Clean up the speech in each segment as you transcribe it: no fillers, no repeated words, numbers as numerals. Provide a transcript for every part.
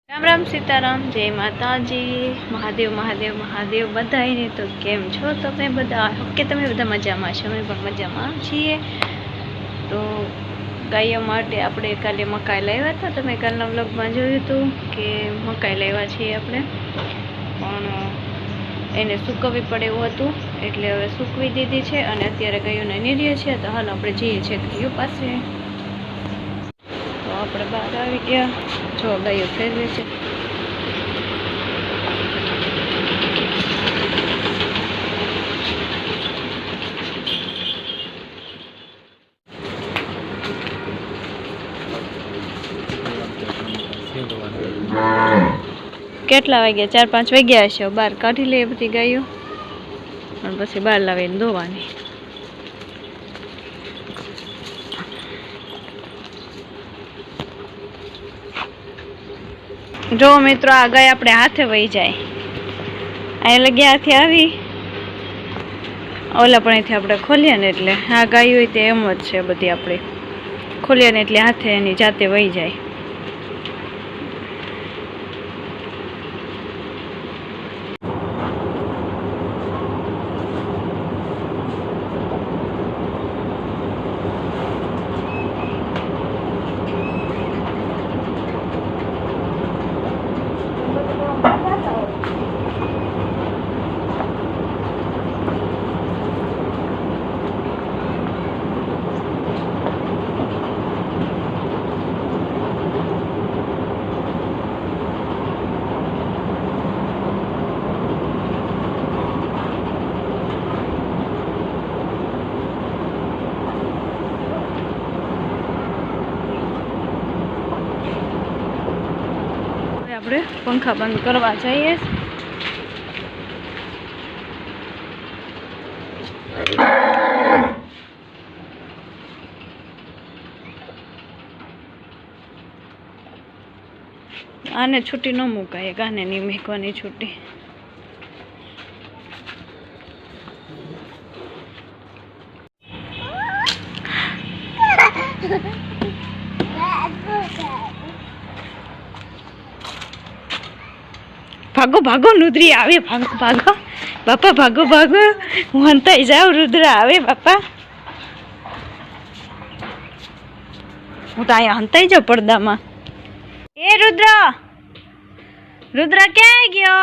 राम राम सीताराम जय माताजी महादेव महादेव महादेव बधाईने। तो केम छो तमे बधा? के तमे बधा मजामां छो? अमे पण मजामां छीए। तो गायो माटे आपणे काले मकाई लाव्या हता। तमे कालना व्लॉगमां जोयुं हतुं के मकाई लाव्या छीए आपणे, पण એને સૂકવવી પડે એવું હતું એટલે હવે સૂકવી દીધી છે અને અત્યારે ગાયોને નીરીએ છે। તો હાલ આપણે જઈએ છીએ ગાયો પાસે। તો આપણે બહાર આવી ગયા, જો ગાયો ફેરવે છે। કેટલા વાગ્યા? 4-5 વાગ્યા હશે। બહાર કાઢી લઈએ બધી ગાયો અને પછી બહાર લાવીને ધોવાની। જો મિત્રો, આ ગાય આપણે હાથે વહી જાય, અહીં લગી હાથે આવી, ઓલા પણ અહીંથી આપણે ખોલીએ ને એટલે આ ગાય હોય તે એમ જ છે બધી, આપણે ખોલીએ ને એટલે હાથે એની જાતે વહી જાય। આપણે પંખા બંધ કરવા જઈએ। આને છૂટી ન મુકાય, ગાને નહીં મૂકવાની છૂટી। भागो भागो रुद्री आवे, भागो भागो बापा, भागो भागो, हूँ हंताई जाऊँ, रुद्र आवे बापा। हूँ तो अँ हंताई जाऊँ पड़दा में। ए रुद्र, रुद्र क्या गयो?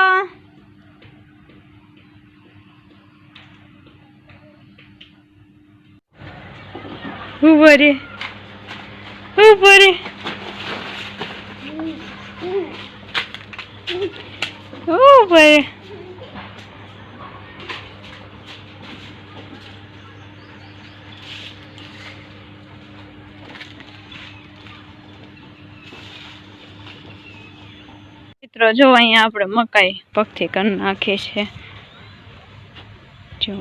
ऊपर ऊपर ऊपर मित्रों जो अँ आपणे मकाई पगथी कर नाखी छे। जो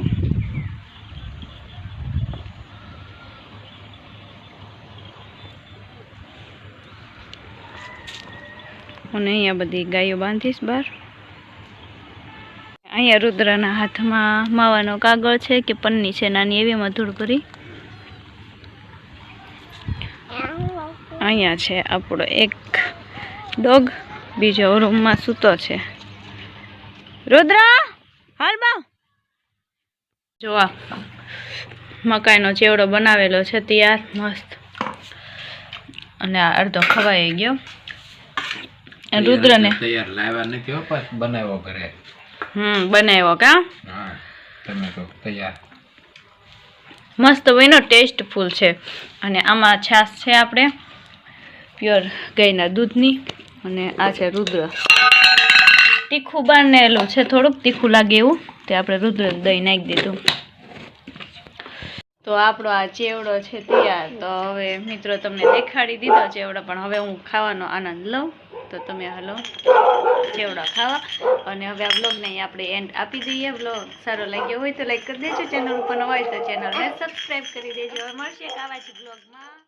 અને અહીંયા બધી ગાયો બાંધીશ બહાર। અહીંયા રુદ્રના હાથમાં માવાનો કાગળ છે કે પન્ની છે નાની એવી મધુર ભરી। અહીંયા છે આપણો એક ડોગ, બીજો રૂમમાં સૂતો છે। રુદ્ર હાલ બા। જો આ મકાઈનો ચેવડો બનાવેલો છે તૈયાર મસ્ત, અને આ અડધો ખવાઈ ગયો। रुद्र ने तैयार लावा नहीं हो, पर बनावो घरे। बनावो का? हां, तमे तो तैयार मस्त बनो, टेस्टफुल छे। अने आमा छास छे आपणे प्योर गायना दूधनी, अने आ छे रुद्र। तीखું બનેલું છે, થોડુંક तीखું લાગે એવું, તે આપણે रुद्र દહીં નાખી દીધું। तो આપણો આ ચેવડો છે તૈયાર। તો હવે મિત્રો તમને દેખાડી દીધો ચેવડો, પણ હવે હું ખાવાનો આનંદ લઉં। तो तमे हलो चेवड़ा खावा। और हवे आ ब्लॉग ने आपणे एंड आपी दईए। ब्लॉग सारो लाग्यो होय तो लाइक कर देजो, चेनल पर नवा होय तो चेनल ने सब्सक्राइब करी देजो। मळशे एक आवा ज ब्लॉग में।